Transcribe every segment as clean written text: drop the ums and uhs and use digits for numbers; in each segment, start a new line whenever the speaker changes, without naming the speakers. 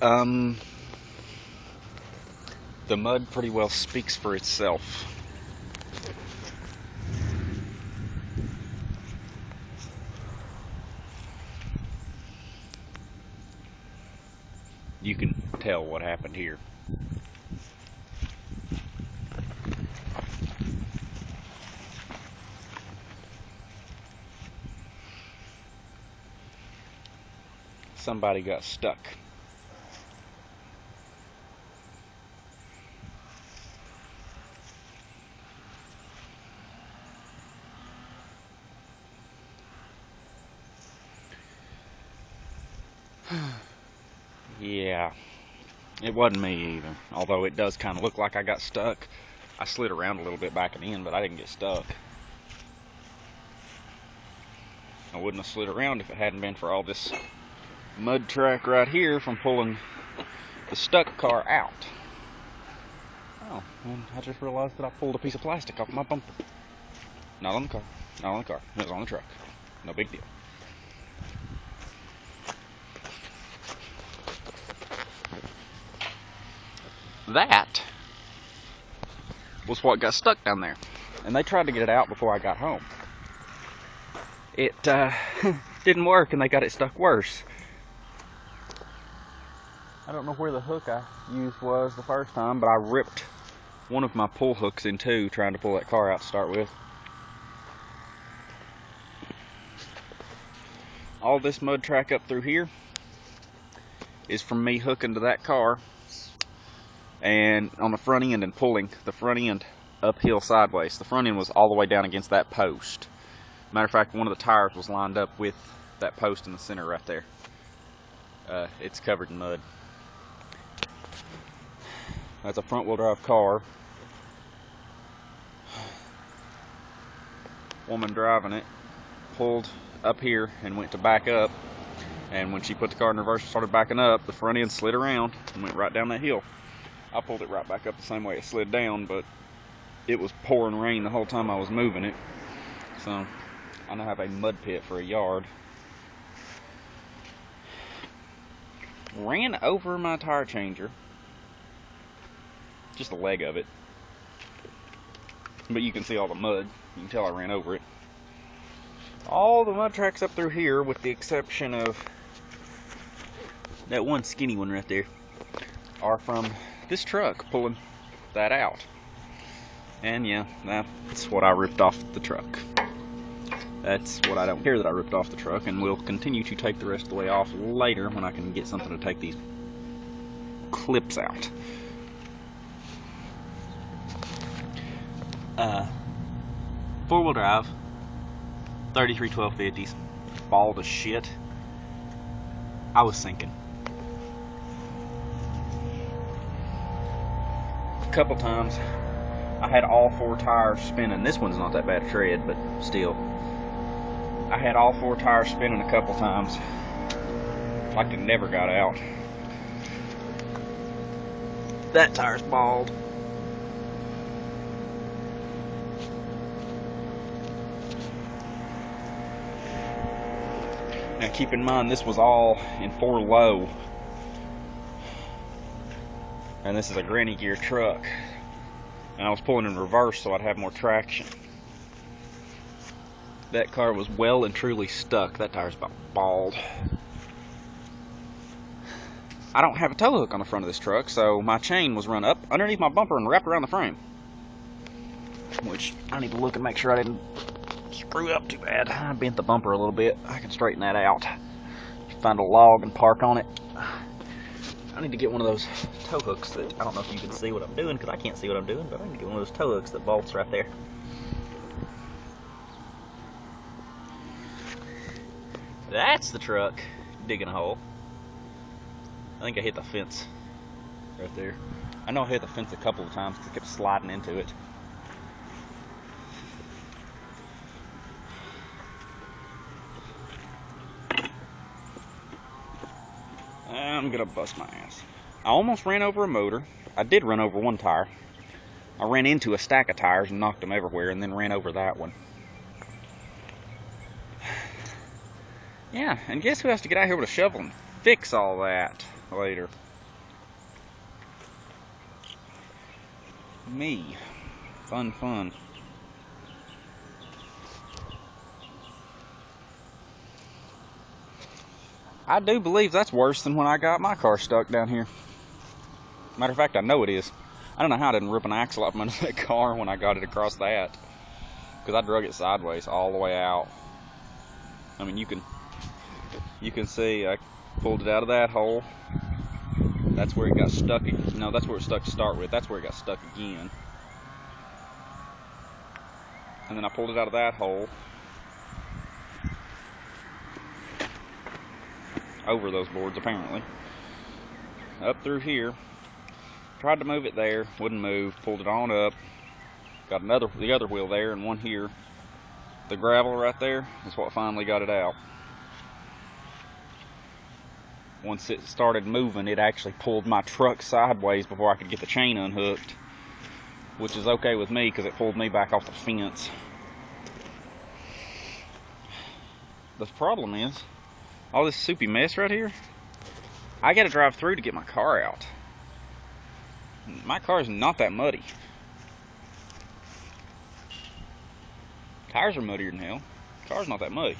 Um, the mud pretty well speaks for itself. You can tell what happened here. Somebody got stuck. Yeah, it wasn't me either. Although it does kind of look like I got stuck. I slid around a little bit back and in, but I didn't get stuck. I wouldn't have slid around if it hadn't been for all this mud track right here from pulling the stuck car out. Oh, and I just realized that I pulled a piece of plastic off my bumper. Not on the car. Not on the car. It was on the truck. No big deal. That was what got stuck down there. And they tried to get it out before I got home. It didn't work, and they got it stuck worse. I don't know where the hook I used was the first time, but I ripped one of my pull hooks in two trying to pull that car out to start with. All this mud track up through here is from me hooking to that car and on the front end and pulling the front end uphill sideways. The front end was all the way down against that post. Matter of fact, one of the tires was lined up with that post in the center right there. It's covered in mud. That's a front wheel drive car. Woman driving it pulled up here and went to back up, and when she put the car in reverse and started backing up, the front end slid around and went right down that hill. I pulled it right back up the same way it slid down, but it was pouring rain the whole time I was moving it, so I now have a mud pit for a yard. Ran over my tire changer, just the leg of it, but you can see all the mud. You can tell I ran over it. All the mud tracks up through here, with the exception of that one skinny one right there, are from this truck pulling that out. And yeah, that's what I ripped off the truck. That's what I don't care that I ripped off the truck, and will continue to take the rest of the way off later when I can get something to take these clips out. Four-wheel drive, 33 1250s, bald as shit. I was sinking. A couple times I had all four tires spinning. This one's not that bad a tread, but still. I had all four tires spinning a couple times. Like it never got out. That tire's bald. Now keep in mind, this was all in 4 low. And this is a granny gear truck. And I was pulling in reverse so I'd have more traction. That car was well and truly stuck. That tire's about bald. I don't have a tow hook on the front of this truck, so my chain was run up underneath my bumper and wrapped around the frame. Which I need to look and make sure I didn't screw up too bad. I bent the bumper a little bit. I can straighten that out. Find a log and park on it. I need to get one of those tow hooks that, I don't know if you can see what I'm doing, because I can't see what I'm doing, but I need to get one of those tow hooks that bolts right there. That's the truck digging a hole. I think I hit the fence right there. I know I hit the fence a couple of times because I kept sliding into it. I'm gonna bust my ass. I almost ran over a motor. I did run over one tire. I ran into a stack of tires and knocked them everywhere, and then ran over that one. Yeah, and guess who has to get out here with a shovel and fix all that later? Me. Fun, fun. I do believe that's worse than when I got my car stuck down here. Matter of fact, I know it is. I don't know how I didn't rip an axle out from under that car when I got it across that. Because I drug it sideways all the way out. I mean, you can see I pulled it out of that hole. That's where it got stuck. No, that's where it stuck to start with. That's where it got stuck again. And then I pulled it out of that hole. Over those boards, apparently. Up through here. Tried to move it there. Wouldn't move. Pulled it on up. Got the other wheel there and one here. The gravel right there is what finally got it out. Once it started moving, it actually pulled my truck sideways before I could get the chain unhooked, which is okay with me because it pulled me back off the fence. The problem is, all this soupy mess right here, I gotta drive through to get my car out. My car's not that muddy. Tires are muddier than hell. Car's not that muddy.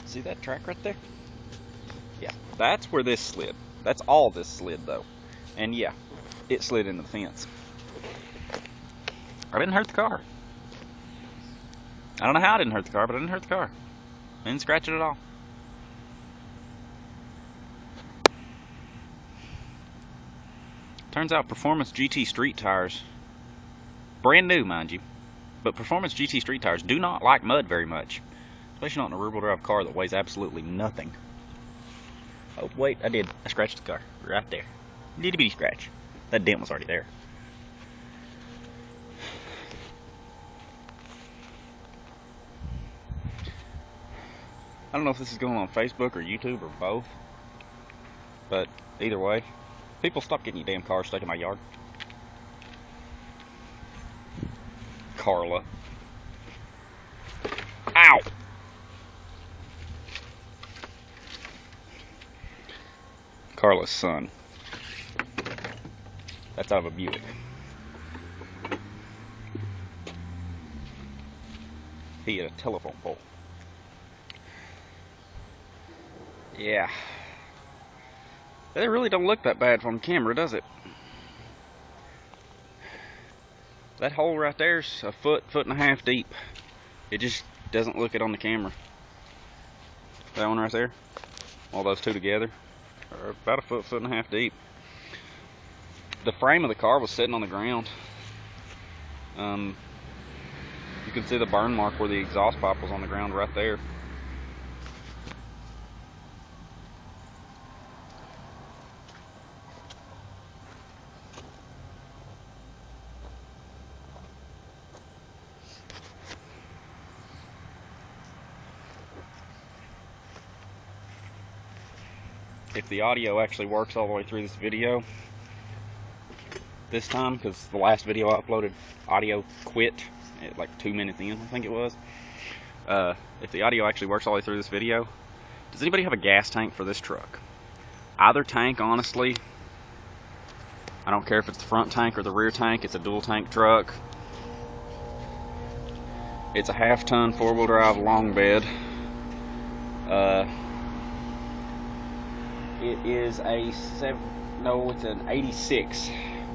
See that track right there? Yeah, that's where this slid. That's all this slid though. And yeah, it slid into the fence. I didn't hurt the car. I don't know how I didn't hurt the car, but I didn't hurt the car. I didn't scratch it at all. Turns out Performance GT street tires, brand new mind you, but Performance GT street tires do not like mud very much. Especially not in a rear-wheel drive car that weighs absolutely nothing. Oh, wait, I did. I scratched the car. Right there. Itty bitty scratch. That dent was already there. I don't know if this is going on Facebook or YouTube or both. But either way, people, stop getting your damn car stuck in my yard. Carla. Ow! Carla's son. That's out of a Buick. He hit a telephone pole. Yeah. It really don't look that bad from camera, does it? That hole right there's a foot and a half deep. It just doesn't look it on the camera. That one right there, all those two together, are about a foot and a half deep. The frame of the car was sitting on the ground. You can see the burn mark where the exhaust pipe was on the ground right there. If the audio actually works all the way through this video, this time, because the last video I uploaded, audio quit at like 2 minutes in, I think it was. If the audio actually works all the way through this video, does anybody have a gas tank for this truck? Either tank, honestly. I don't care if it's the front tank or the rear tank. It's a dual tank truck. It's a half-ton four-wheel drive long bed. It is it's an 86,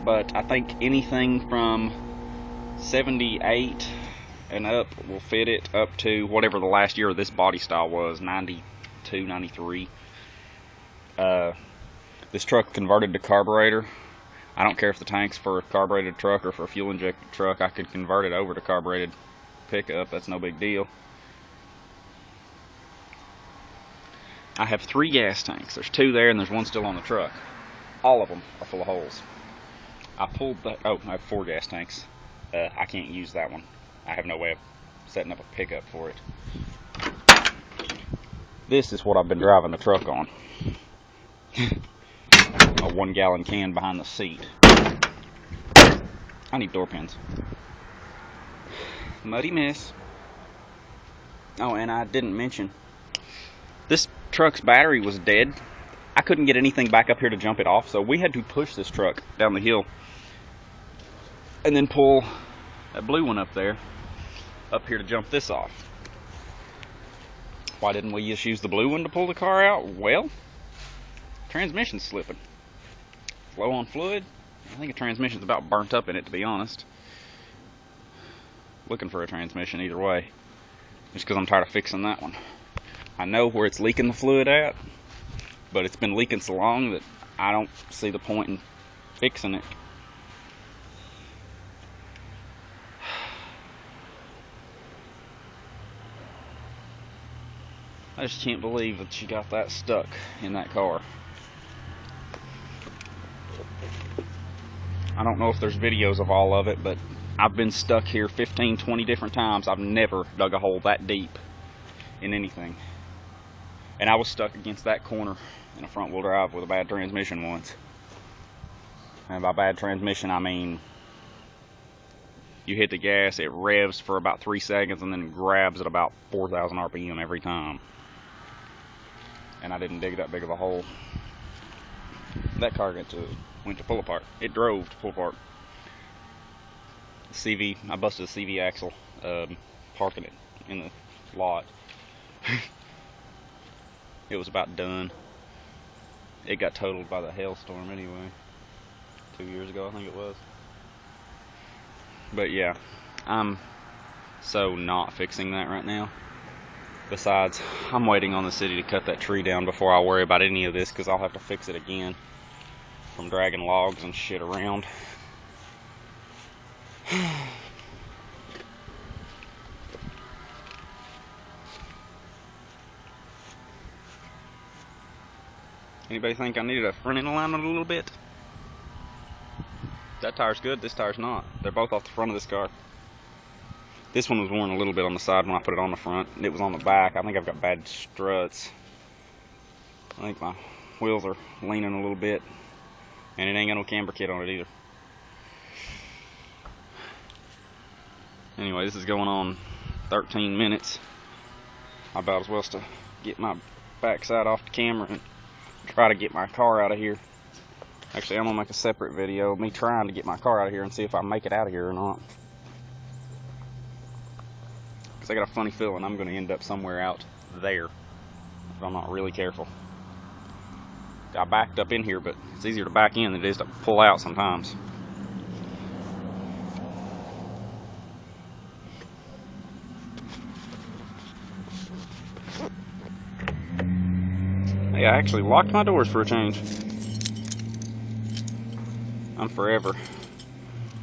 but I think anything from 78 and up will fit it up to whatever the last year of this body style was, 92, 93. This truck converted to carburetor. I don't care if the tank's for a carbureted truck or for a fuel injected truck. I could convert it over to carbureted pickup. That's no big deal. I have 3 gas tanks. There's 2 there and there's 1 still on the truck. All of them are full of holes. I have 4 gas tanks. I can't use that one. I have no way of setting up a pickup for it. This is what I've been driving the truck on. A 1-gallon can behind the seat. I need door pins. Muddy mess. Oh, and I didn't mention, this truck's battery was dead. I couldn't get anything back up here to jump it off, so we had to push this truck down the hill and then pull that blue one up there, up here to jump this off. Why didn't we just use the blue one to pull the car out? Well, transmission's slipping. Low on fluid. I think the transmission's about burnt up in it, to be honest. Looking for a transmission either way, just because I'm tired of fixing that one. I know where it's leaking the fluid at, but it's been leaking so long that I don't see the point in fixing it. I just can't believe that she got that stuck in that car. I don't know if there's videos of all of it, but I've been stuck here 15, 20 different times. I've never dug a hole that deep in anything. And I was stuck against that corner in a front wheel drive with a bad transmission once. And by bad transmission, I mean you hit the gas, it revs for about 3 seconds and then grabs at about 4,000 RPM every time. And I didn't dig that big of a hole. That car went to pull apart. It drove to pull apart. CV, I busted a CV axle parking it in the lot. It was about done. It got totaled by the hailstorm anyway. 2 years ago, I think it was. But yeah, I'm so not fixing that right now. Besides, I'm waiting on the city to cut that tree down before I worry about any of this, because I'll have to fix it again from dragging logs and shit around. Anybody think I needed a front end alignment a little bit? That tire's good, this tire's not. They're both off the front of this car. This one was worn a little bit on the side when I put it on the front. It was on the back. I think I've got bad struts. I think my wheels are leaning a little bit. And it ain't got no camber kit on it either. Anyway, this is going on 13 minutes. I about as well to get my backside off the camera and try to get my car out of here. Actually, I'm gonna make a separate video of me trying to get my car out of here and see if I make it out of here or not. Because I got a funny feeling I'm gonna end up somewhere out there if I'm not really careful. I backed up in here, but it's easier to back in than it is to pull out sometimes. Hey, I actually locked my doors for a change. I'm forever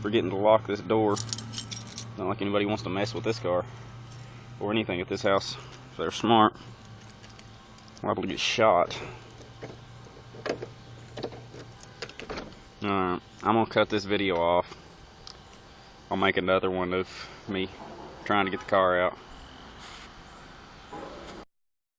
forgetting to lock this door. Not like anybody wants to mess with this car or anything at this house. If they're smart, liable to get shot. Alright, I'm gonna cut this video off. I'll make another one of me trying to get the car out.